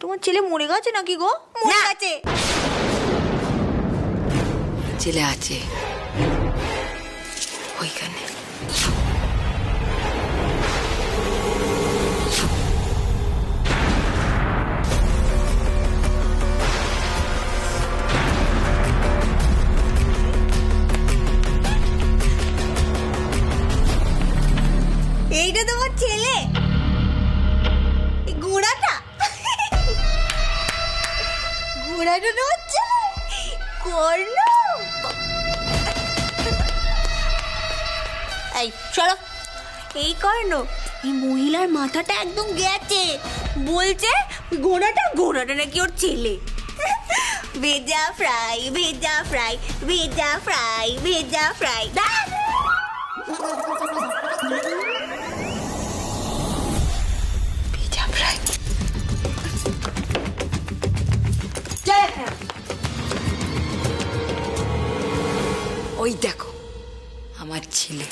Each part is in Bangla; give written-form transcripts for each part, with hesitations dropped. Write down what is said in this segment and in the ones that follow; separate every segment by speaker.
Speaker 1: তোমার ছেলে মরে গেছে নাকি গো? মরে গেছে।
Speaker 2: ছেলে আছে ওইখানে।
Speaker 1: এইটা তোমার ছেলে? ঘোড়াটা ঘোড়াটা তোমার ছেলে? কর্ণ, এই চলো। এই কর্ণ, এই মহিলার মাথাটা একদম গেছে। বলছে ঘোড়াটা নাকি ওর ছেলে। ভেজা ফ্রাই, ভেজা ফ্রাই, ভেজা ফ্রাই, ভেজা ফ্রাই। ভেজা ফ্রাই।
Speaker 2: ওই দেখো আমার ছেলে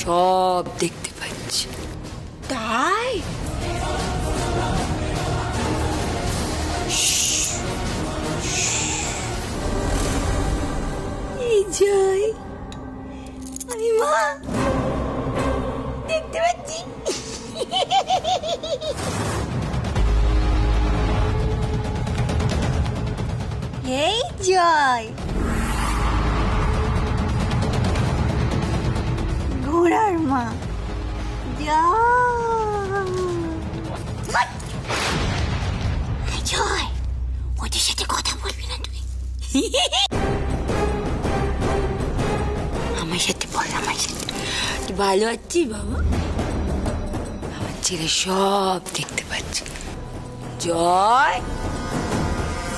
Speaker 2: সব দেখতে পাচ্ছি।
Speaker 1: তাই? এই যাই আমি মা দেখতে পাচ্ছি। এই জয় ঘোড়ার মা। জয়, ওদের সাথে কথা বলবি না তুই।
Speaker 2: আমার সাথে বল, আমার সাথে। তুই ভালো আছিস বাবা? আমার ছেলে সব দেখতে পাচ্ছে। জয়,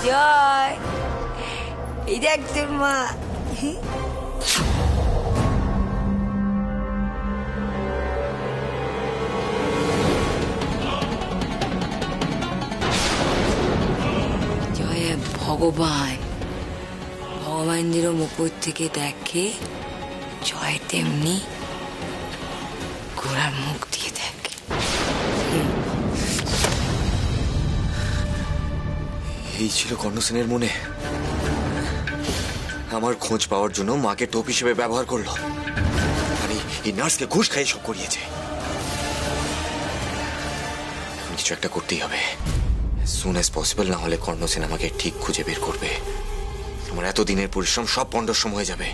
Speaker 2: জয়, এই দেখ তোর মা। জয় ভগবান, ভগবান যেরকম উপর থেকে দেখে, জয় তেমনি ঘোড়ার মুখ দিয়ে দেখে।
Speaker 3: এই ছিল কর্ণ সেনের মনে। আমার খোঁজ পাওয়ার জন্য মাকে টোপ হিসেবে ব্যবহার করলো, আর এই নার্সকে ঘুষ খাইয়ে সব করিয়েছে। কিছু একটা করতেই হবে, সুন অ্যাজ পসিবল, না হলে কর্ণ সেন আমাকে ঠিক খুঁজে বের করবে। আমার এতদিনের পরিশ্রম সব পণ্ডশ্রম হয়ে যাবে।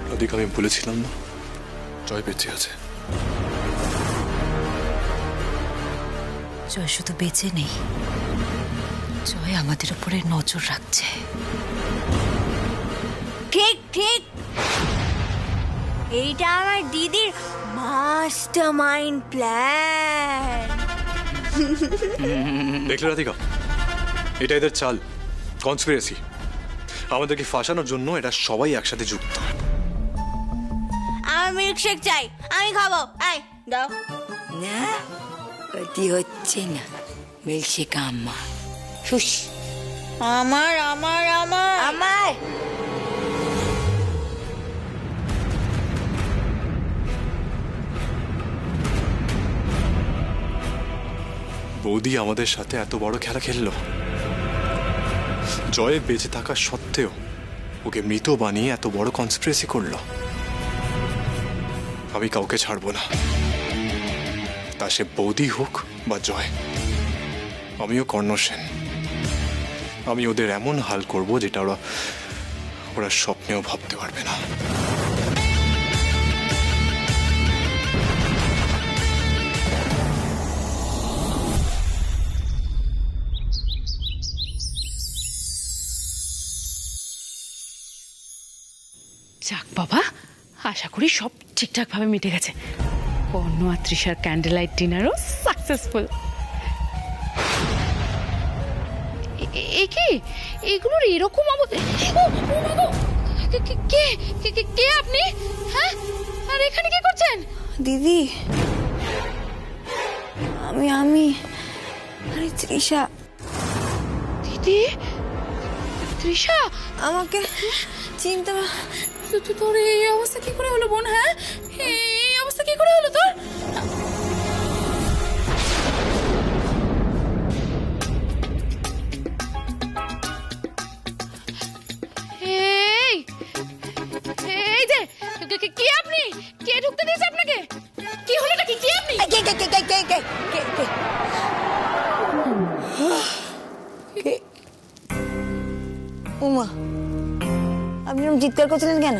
Speaker 4: রাধিকা, আমি বলেছিলাম না জয় বেঁচে আছে।
Speaker 2: জয় শুধু বেঁচে নেই, জয় আমাদের উপরে নজর রাখছে।
Speaker 1: ঠিক ঠিক, এইটা আমার দিদির মাস্টার মাইন্ড প্ল্যান।
Speaker 4: দেখলে রাধিকা, এটা এদের চাল, কনস্পিরেসি। আমাদেরকে ফাঁসানোর জন্য এটা সবাই একসাথে যুক্ত।
Speaker 1: আমার মিল্কশেক চাই, আমি খাবো। এই দাও।
Speaker 2: না, ক্ষতি হচ্ছে না। মিল্কশেক আমার। শুস,
Speaker 1: আমার আমার আমার
Speaker 2: আমার।
Speaker 4: বৌদি আমাদের সাথে এত বড় খেলা খেললো। জয় বেঁচে থাকা সত্ত্বেও ওকে মৃত বানিয়ে এত বড় কনস্পিরেসি করলো। আমি কাউকে ছাড়বো না, তা সে বৌদি হোক বা জয়। আমিও কর্ণ সেন। আমি ওদের এমন হাল করব যেটা ওরা স্বপ্নেও ভাবতে পারবে না।
Speaker 5: যাক বাবা, আশা করি সব ঠিকঠাক ভাবে মিটে গেছে। কর্ণ আর তৃষার ক্যান্ডেল লাইট ডিনারও সাকসেসফুল। কি এগুলোর এরকম কে আপনি? হ্যাঁ, আর এখানে কি করছেন?
Speaker 1: দিদি, আমি আরে তৃষা।
Speaker 5: দিদি, তৃষা,
Speaker 1: আমাকে চিনতে
Speaker 5: তোর এই অবস্থা কি করে হলো বোন? হ্যাঁ, এই অবস্থা কি করে হলো তোর?
Speaker 6: চিৎকার করছিলেন কেন?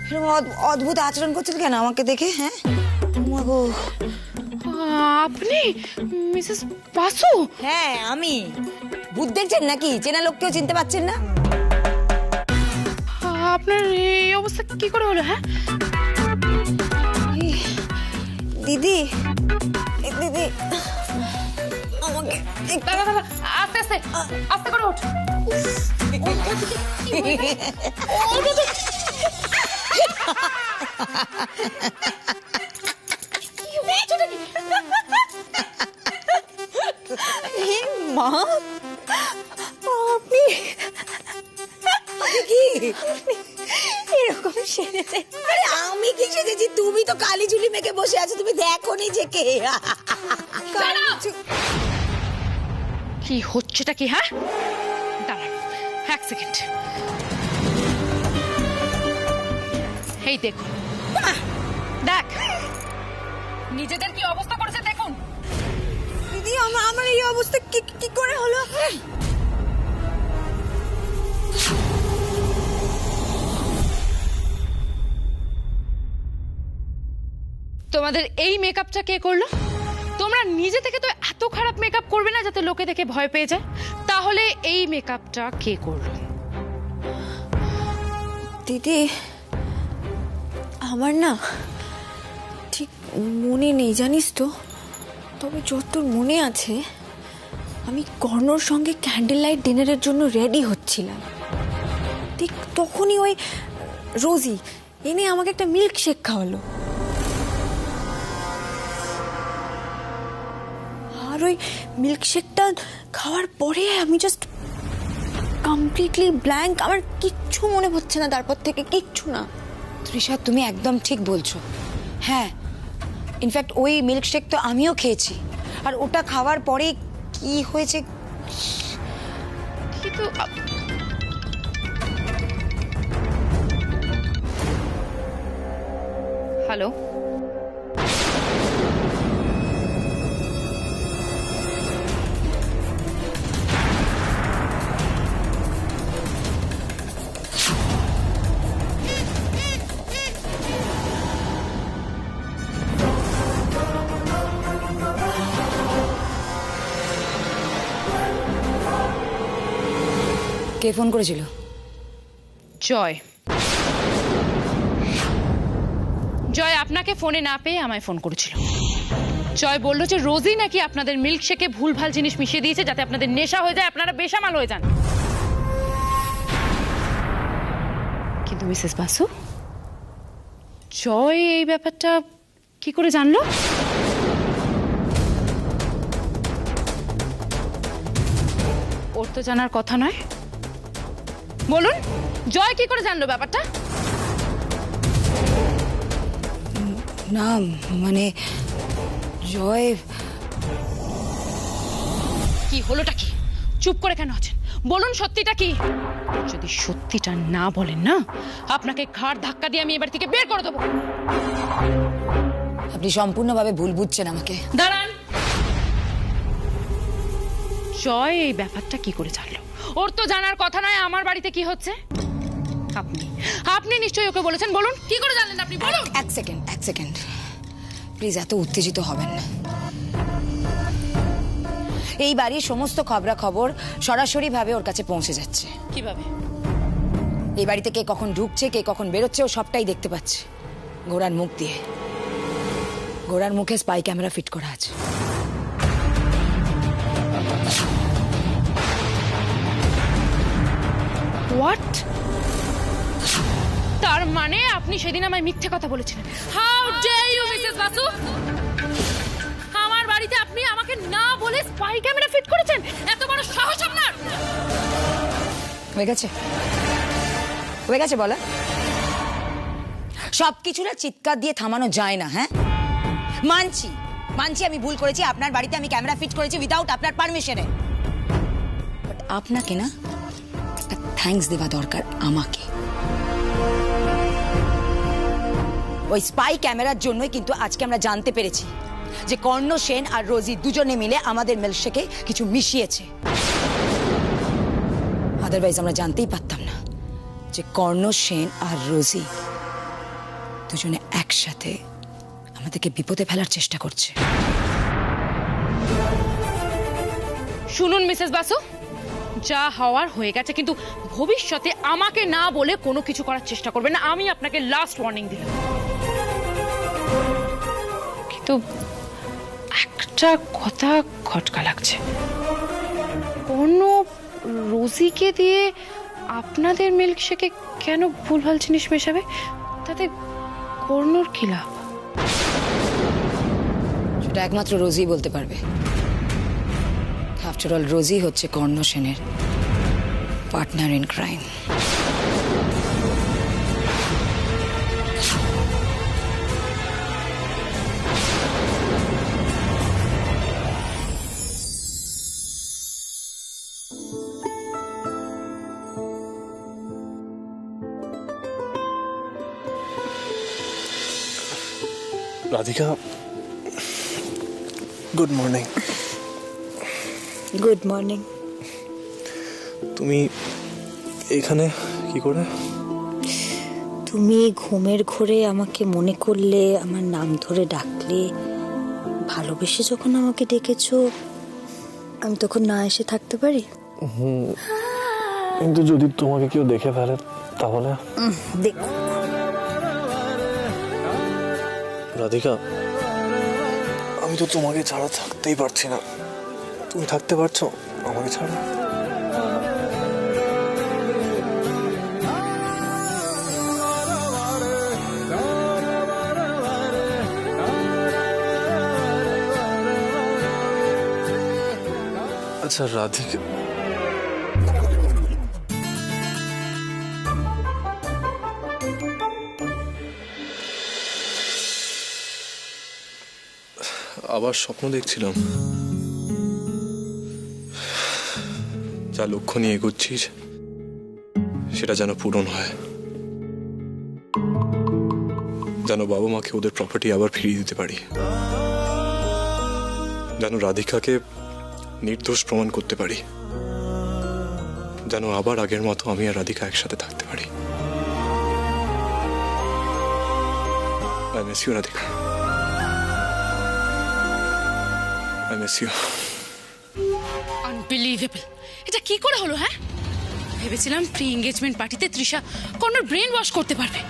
Speaker 6: এরকম অদ্ভুত আচরণ করছিলেন কেন আমাকে দেখে? হ্যাঁ মাগো।
Speaker 5: আপনি মিসেস বাসু?
Speaker 6: হ্যাঁ আমি। ভূত দেখছেন নাকি? চেনা লোককেও চিনতে পারছেন না?
Speaker 5: আপনার এই অবস্থা কি করে হলো? হ্যাঁ
Speaker 6: দিদি, দিদি আমাকে
Speaker 5: আস্তে আস্তে আস্তে করে ওঠ।
Speaker 6: মা আপনি কি এরকম সেজেছে? আরে আমি কি সেজেছি? তুমি তো কালি ঝুলি মেখে বসে আছো, তুমি দেখো নিজেকে।
Speaker 5: কি হচ্ছেটা কি? হ্যাঁ দাঁড়ান এক সেকেন্ড। এই দেখুন, দেখ নিজেদের কি অবস্থা করেছে দেখুন।
Speaker 6: দিদি আমার এই অবস্থা কি করে হলো?
Speaker 5: তোমাদের এই মেকআপটা কে করলো? তোমরা নিজে থেকে তো এত খারাপ মেকআপ করবে না যাতে লোকে দেখে ভয় পেয়ে যায়। তাহলে এই মেকআপটা কে করলো?
Speaker 1: দিদি আমার না ঠিক মনে নেই জানিস তো, তবে যতদূর মনে আছে আমি কর্ণর সঙ্গে ক্যান্ডেল লাইট ডিনারের জন্য রেডি হচ্ছিলাম। ঠিক তখনই ওই রোজি এনে আমাকে একটা মিল্ক শেক খাওয়ালো। আর ওই মিল্ক শেকটা খাওয়ার পরে আমি জাস্ট কমপ্লিটলি ব্ল্যাঙ্ক। আমার কিচ্ছু মনে হচ্ছে না তারপর থেকে, কিচ্ছু না।
Speaker 6: তৃষা তুমি একদম ঠিক বলছো। হ্যাঁ ইনফ্যাক্ট ওই মিল্কশেক তো আমিও খেয়েছি, আর ওটা খাওয়ার পরে কি হয়েছে
Speaker 5: কিন্তু হ্যালো,
Speaker 6: কে ফোন করেছিল?
Speaker 5: জয়। জয় আপনাকে ফোনে না পেয়ে আমায় ফোন করেছিল। জয় বলল যে রোজই নাকি আপনাদের মিল্কশেকে ভুলভাল জিনিস মিশিয়ে দিয়েছে যাতে আপনাদের নেশা হয়ে যায়, আপনারা বেসামাল হয়ে যান। কিন্তু মিসেস বাসু, জয় এই ব্যাপারটা কি করে জানলো? ওর তো জানার কথা নয়। বলুন জয় কি করে জানলো ব্যাপারটা?
Speaker 6: না মানে জয়।
Speaker 5: কি হলোটা কি? চুপ করে কেন আছেন? বলুন সত্যিটা কি? যদি সত্যিটা না বলেন না, আপনাকে ঘাড় ধাক্কা দিয়ে আমি এবার থেকে বের করে দেবো।
Speaker 6: আপনি সম্পূর্ণভাবে ভুল বুঝছেন আমাকে।
Speaker 5: দাঁড়ান। জয় এই ব্যাপারটা কি করে জানলো? ওর তো জানার কথা নয় আমার বাড়িতে কি হচ্ছে। আপনি আপনি নিশ্চয়ই ওকে বলেছেন। বলুন কি করে জানলেন আপনি? বলুন।
Speaker 6: এক সেকেন্ড প্লিজ, এত উত্তেজিত হবেন না। এই বাড়ির সমস্ত খবরাখবর সরাসরি ভাবে ওর কাছে পৌঁছে যাচ্ছে।
Speaker 5: কিভাবে?
Speaker 6: এই বাড়িতে কে কখন ঢুকছে, কে কখন বেরোচ্ছে, ও সবটাই দেখতে পাচ্ছে ঘোড়ার মুখ দিয়ে। ঘোড়ার মুখে স্পাই ক্যামেরা ফিট করা আছে।
Speaker 5: হোয়াট? তার মানে আপনি সেদিন আমায় মিথ্যে কথা বলেছিলেন। How dare you Mrs Basu! আমার বাড়িতে আপনি আমাকে না বলে স্পাই ক্যামেরা ফিট করেছেন? এত বড় সাহস আপনার!
Speaker 6: হয়ে গেছে বলা। সবকিছু না চিৎকার দিয়ে থামানো যায় না। হ্যাঁ মানছি আমি ভুল করেছি। আপনার বাড়িতে আমি ক্যামেরা ফিট করেছি উইদাউট আপনার পারমিশনে। বাট আপনাকে না একটা থ্যাঙ্কস দেওয়া দরকার আমাকে। ওই স্পাই ক্যামেরার জন্যই কিন্তু আজকে আমরা জানতে পেরেছি যে কর্ণ সেন আর রোজি দুজনে মিলে আমাদের মিল্কশেকে কিছু মিশিয়েছে। আদারওয়াইজ আমরা জানতেই পারতাম না যে কর্ণ সেন আর রোজি দুজনে একসাথে আমাদেরকে বিপদে ফেলার চেষ্টা করছে।
Speaker 5: শুনুন মিসেস বাসু, যা হওয়ার হয়ে গেছে, কিন্তু ভবিষ্যতে আমাকে না বলে কোনো কিছু করার চেষ্টা করবেন না। আমি আপনাকে লাস্ট ওয়ার্নিং দিলাম। কিন্তু একটা কথা খটকা লাগছে, কোনো রোজিকে দিয়ে আপনাদের মিল্কশেকে কেন ভুলভাল জিনিস মেশাবে? তাতে কর্ণর কি লাভ?
Speaker 6: সেটা একমাত্র রোজি বলতে পারবে। আফটার অল রোজি হচ্ছে কর্ণ সেনের partner in crime.
Speaker 4: Radhika, good morning.
Speaker 6: Good morning.
Speaker 4: তুমি এখানে কি করে?
Speaker 7: তুমি ঘুমের ঘোরে আমাকে মনে করলে, আমার নাম ধরে ডাকলে, ভালোবেসে যখন আমাকে ডেকেছো, আমি তখন না এসে থাকতে পারি?
Speaker 4: কিন্তু যদি তোমাকে কেউ দেখে ফেলে তাহলে?
Speaker 7: দেখো
Speaker 4: রাধিকা, আমি তো তোমাকে ছাড়া থাকতেই পারছি না। তুমি থাকতে পারছো আমাকে ছাড়া? আচ্ছা রাধিকা, আবার স্বপ্ন দেখছিলাম। যা লক্ষ্য নিয়ে এগোচ্ছিস সেটা যেন পূরণ হয়, যেন বাবা মাকে ওদের প্রপার্টি আবার ফিরিয়ে দিতে পারি, যেন রাধিকাকে নির্দোষ প্রমাণ করতে পারি, যেন আবার আগের মতো আমি আর রাধিকা একসাথে থাকতে পারি। I miss you, Radhika. I miss you.
Speaker 5: Unbelievable! এটা কি করে হলো? হ্যাঁ, ভেবেছিলাম প্রি এঙ্গেজমেন্ট পার্টিতে তৃষা কর্ণর ব্রেন ওয়াশ করতে পারবে,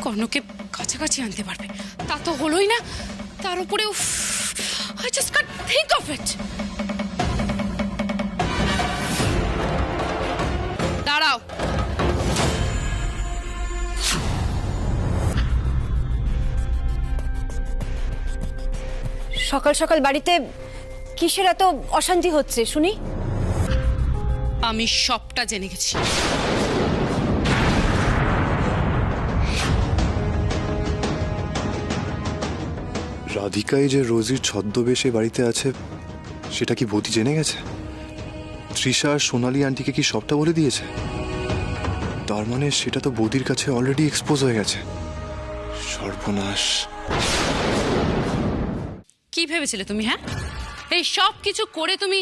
Speaker 5: কর্ণকে কাছাকাছি আনতে পারবে। তা তো হলোই না। তার উপরে I just can't think of it. দাঁড়াও।
Speaker 7: সকাল সকাল বাড়িতে কিসের এত অশান্তি হচ্ছে শুনি?
Speaker 5: আমি সবটা জেনে গেছি।
Speaker 4: রাধিকাই যে রোজির ছদ্মবেশে বাড়িতে আছে সেটা কি বৌদি জেনে গেছে? তৃষা আর সোনালী আন্টিকে কি সবটা বলে দিয়েছে? তার মানে সেটা তো বৌদির কাছে অলরেডি এক্সপোজ হয়ে গেছে। সর্বনাশ!
Speaker 5: কি ভেবেছিলে তুমি? হ্যাঁ, এই সব কিছু করে তুমি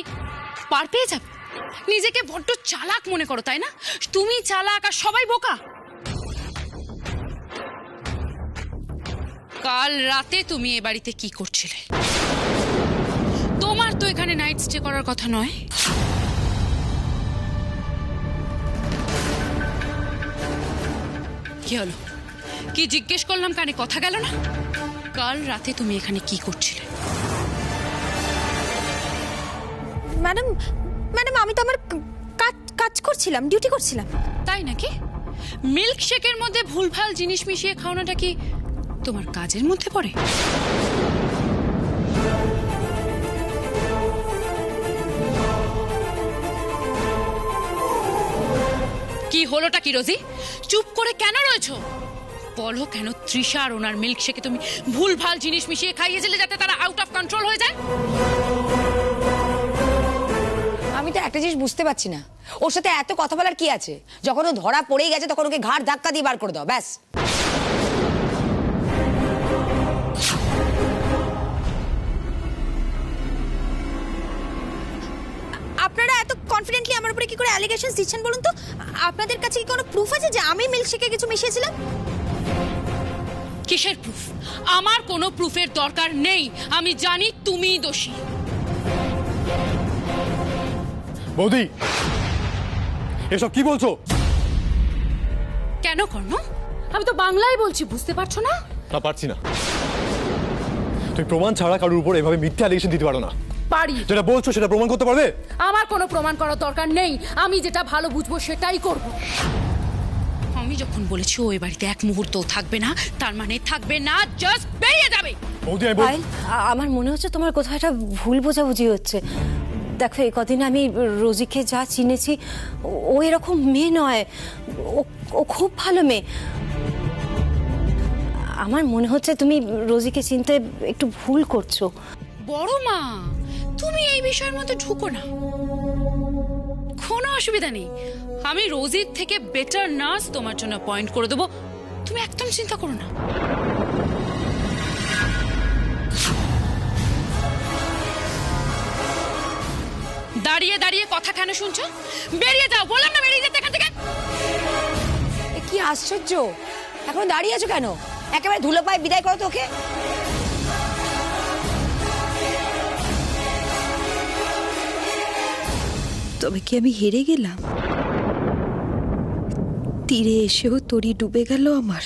Speaker 5: পার পেয়ে যাবে? নিজেকে বড্ড চালাক মনে করো, তাই না? তুমি চালাক আর সবাই বোকা। কাল রাতে তুমি এ বাড়িতে কি করছিলে? তোমার তো এখানে নাইট স্টে করার কথা নয়। কি হলো? কি জিজ্ঞেস করলাম, কানে কথা গেল না? কাল রাতে তুমি এখানে কি করছিলে?
Speaker 7: ম্যাডাম, আমি তো আমার কাজ করছিলাম, ডিউটি করছিলাম।
Speaker 5: তাই নাকি? মিল্কশেকের মধ্যে ভুলভাল জিনিস মিশিয়ে খাওয়ানোটা কি তোমার কাজের মধ্যে পড়ে? কি হলোটা কি রোজি? চুপ করে কেন রয়েছো? বলো, কেন তৃষা আর ওনার মিল্কশেকে তুমি ভুলভাল জিনিস মিশিয়ে খাইয়েছিলে যাতে তারা আউট অফ কন্ট্রোল হয়ে যায়?
Speaker 6: আমি তো একটা জিনিস বুঝতে পারছি না, ওর সাথে এত কথা বলার কি আছে? যখন ও ধরা পড়েই গেছে তখন ওকে ঘাড় ধাক্কা দিয়ে বার করে দাও, ব্যাস।
Speaker 7: আপনারা এত কনফিডেন্স কনফিডেন্টলি আমার উপরে কি করে অ্যালিগেশনস দিচ্ছেন বলুন তো? আপনাদের কাছে কি কোনো প্রুফ আছে যে আমি মিল্কশেকে কিছু মিশিয়েছিলাম?
Speaker 5: কিসের প্রুফ? আমার কোনো প্রুফের দরকার নেই। আমি জানি তুমিই দোষী।
Speaker 4: বৌদি, এসব কি বলছো?
Speaker 5: কেন কর্ণ? আমি তো বাংলায় বলছি, বুঝতে পারছো না?
Speaker 4: না, পারছি না। তুমি প্রমাণ ছাড়া কারোর উপর এভাবে মিথ্যা অ্যালিগেশন দিতে পারো না।
Speaker 5: পারি।
Speaker 4: যেটা বলছো সেটা প্রমাণ করতে পারবে?
Speaker 5: আমার কোনো প্রমাণ করার দরকার নেই। আমি যেটা ভালো বুঝবো সেটাই করব। আমি যখন বলেছি ওই বাড়িতে এক মুহূর্তও থাকবে না, তার মানে থাকবে না, জাস্ট বেরিয়ে যাবে।
Speaker 4: বৌদি, আমি
Speaker 7: পায়েল, আমার মনে হচ্ছে তোমার কোথাও একটা ভুল বোঝাবুঝি হচ্ছে। দেখো, এই কদিন আমি রোজিকে যা চিনেছি, ও এরকম মেয়ে নয়। ও খুব ভালো মেয়ে। আমার মনে হচ্ছে তুমি রোজিকে চিনতে একটু ভুল করছো।
Speaker 5: বড় মা, তুমি এই বিষয়ের মধ্যে ঢুকো না, কোনো অসুবিধা নেই। আমি রোজির থেকে বেটার নার্স তোমার জন্য অ্যাপয়েন্ট করে দেবো, তুমি একদম চিন্তা করো না। দাঁড়িয়ে দাঁড়িয়ে কথা কেন শুনছো? বেরিয়ে যাও, বললাম না বেরিয়ে যেতে এখান থেকে।
Speaker 6: কি আশ্চর্য, এখন দাঁড়িয়ে আছো কেন? একেবারে ধুলো পায়ে বিদায় করো তো ওকে।
Speaker 7: তবে কি আমি হেরে গেলাম? তীরে এসেও তরি ডুবে গেল আমার।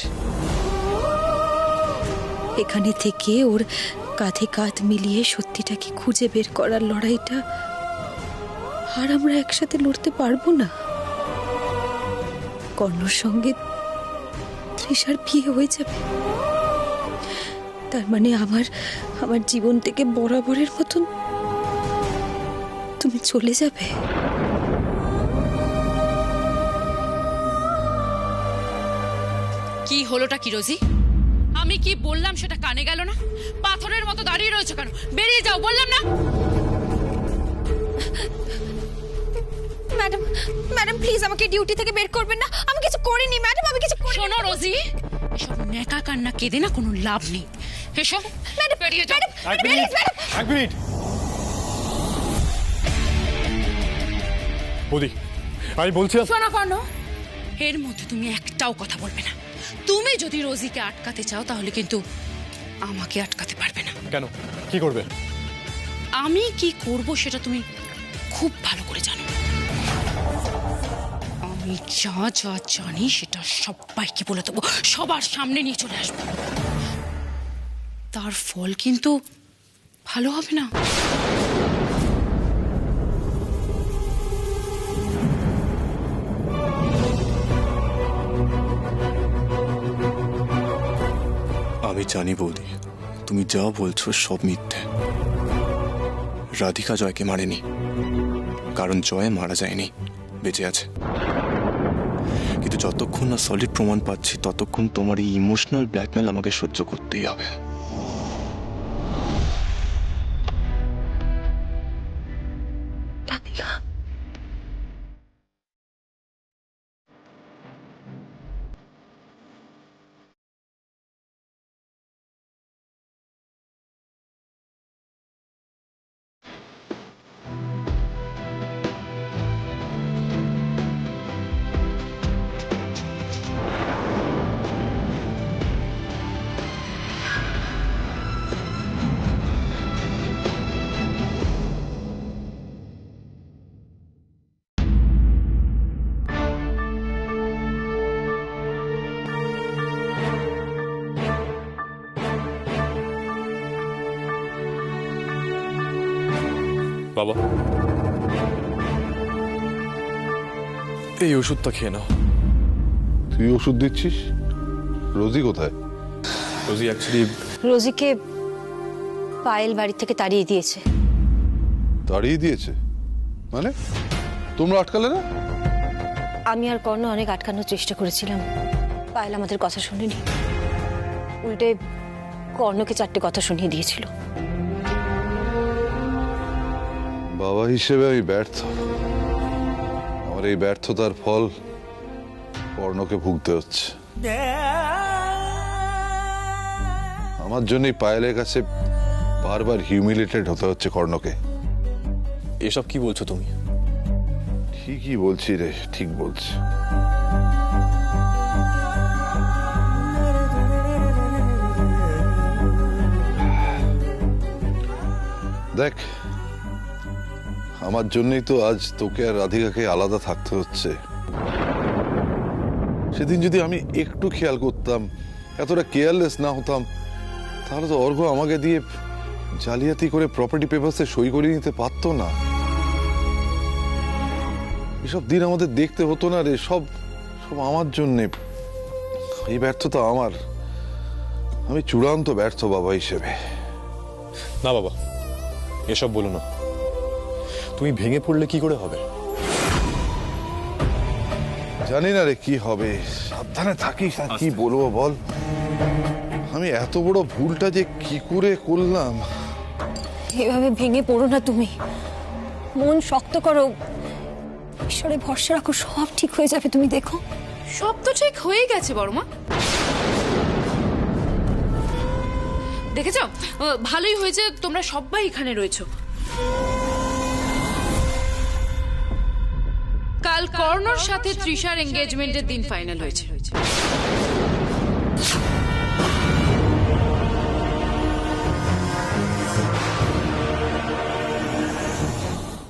Speaker 7: এখানে থেকে ওর কাঁধে কাঁধ মিলিয়ে সত্যিটাকে খুঁজে বের করার লড়াইটা আর আমরা একসাথে লড়তে পারবো না। কর্ণর সঙ্গে তৃষার বিয়ে হয়ে যাবে, তার মানে আমার জীবন থেকে বরাবরের মতন তুমি চলে যাবে।
Speaker 5: কি হলোটা কি রোজি? আমি কি বললাম সেটা কানে গেল না? পাথরের মতো দাঁড়িয়ে রয়েছে কেন? বেরিয়ে যাও, বললাম না?
Speaker 7: ম্যাডাম, ম্যাডাম প্লিজ আমাকে ডিউটি থেকে বের করবেন না। আমি কিছু করিনি ম্যাডাম, আমি কিছু করিনি।
Speaker 5: শোনো রোজি, এসব নেকা কান্না কেঁদে না কোনো লাভ নেই। এসো
Speaker 7: ম্যাডাম,
Speaker 5: বেরিয়ে যাও।
Speaker 4: এক মিনিট, এক মিনিট। বৌদি, আমি বলছিলাম।
Speaker 5: শোনো কর্ণ, এর মধ্যে তুমি একটাও কথা বলবে না। তুমি যদি রোজিকে আটকাতে চাও তাহলে কিন্তু আমাকে আটকাতে পারবে না।
Speaker 4: কেন, কি করবে?
Speaker 5: আমি কি করব সেটা তুমি খুব ভালো করে জানো। আমি যা যা জানি সেটা সবাইকে বলে দেবো, সবার সামনে নিয়ে চলে আসবো। তার ফল কিন্তু ভালো হবে না।
Speaker 4: আমি জানি বৌদি, তুমি যা বলছো সব মিথ্যে। রাধিকা জয়কে মারেনি, কারণ জয় মারা যায়নি, বেঁচে আছে। কিন্তু যতক্ষণ না সলিড প্রমাণ পাচ্ছি ততক্ষণ তোমার এই ইমোশনাল ব্ল্যাকমেল আমাকে সহ্য করতেই হবে। বাবা, এই ওষুধটা খেয়ে নাও।
Speaker 8: তুই ওষুধ দিচ্ছিস? রোজি কোথায়?
Speaker 4: রোজি অ্যাকচুয়ালি
Speaker 7: রোজিকে পায়েল বাড়ি থেকে তাড়িয়ে দিয়েছে।
Speaker 8: তাড়িয়ে দিয়েছে মানে? তোমরা আটকালে না?
Speaker 7: আমি আর কর্ণ অনেক আটকানোর চেষ্টা করেছিলাম, পায়েল আমাদের কথা শুনেনি, উল্টে কর্ণকে 4টে কথা শুনিয়ে দিয়েছিল।
Speaker 8: বাবা হিসেবে আমি ব্যর্থ। আমার এই ব্যর্থতার ফল কর্ণকে ভুগতে হচ্ছে। আমার জন্যই পায়েলের কাছে বারবার হিউমিলেটেড হতে হচ্ছে কর্ণকে।
Speaker 4: এসব কি বলছো তুমি?
Speaker 8: ঠিকই বলছি রে, ঠিক বলছি। দেখ, আমার জন্যই তো আজ তোকে আর রাধিকাকে আলাদা থাকতে হচ্ছে। সেদিন যদি আমি একটু খেয়াল করতাম, এতটা কেয়ারলেস না হতাম, তাহলে তো অর্ঘ্য আমাকে দিয়ে জালিয়াতি করে প্রপার্টি পেপারসে সই করে নিতে পারতো না। এসব দিন আমাদের দেখতে হতো না রে, সব সব আমার জন্যে। এই ব্যর্থতা আমার, আমি চূড়ান্ত ব্যর্থ বাবা হিসেবে।
Speaker 4: না বাবা, এসব বলো না। তুমি ভেঙে পড়লে কি করে হবে?
Speaker 8: জানি না রে কি হবে, সাবধানে থাকিস। আর কি বলবো বল, আমি এত বড় ভুলটা যে কি করে করলাম।
Speaker 7: এভাবে ভেঙে পড়ো না তুমি, মন শক্ত করো, ঈশ্বরে ভরসা রাখো, সব ঠিক হয়ে যাবে, তুমি দেখো।
Speaker 5: সব তো ঠিক হয়ে গেছে বড়মা। দেখেছ, ভালোই হয়েছে তোমরা সবাই এখানে রয়েছো। কাল কর্ণর সাথে তৃষার এঙ্গেজমেন্টের দিন ফাইনাল হয়েছে।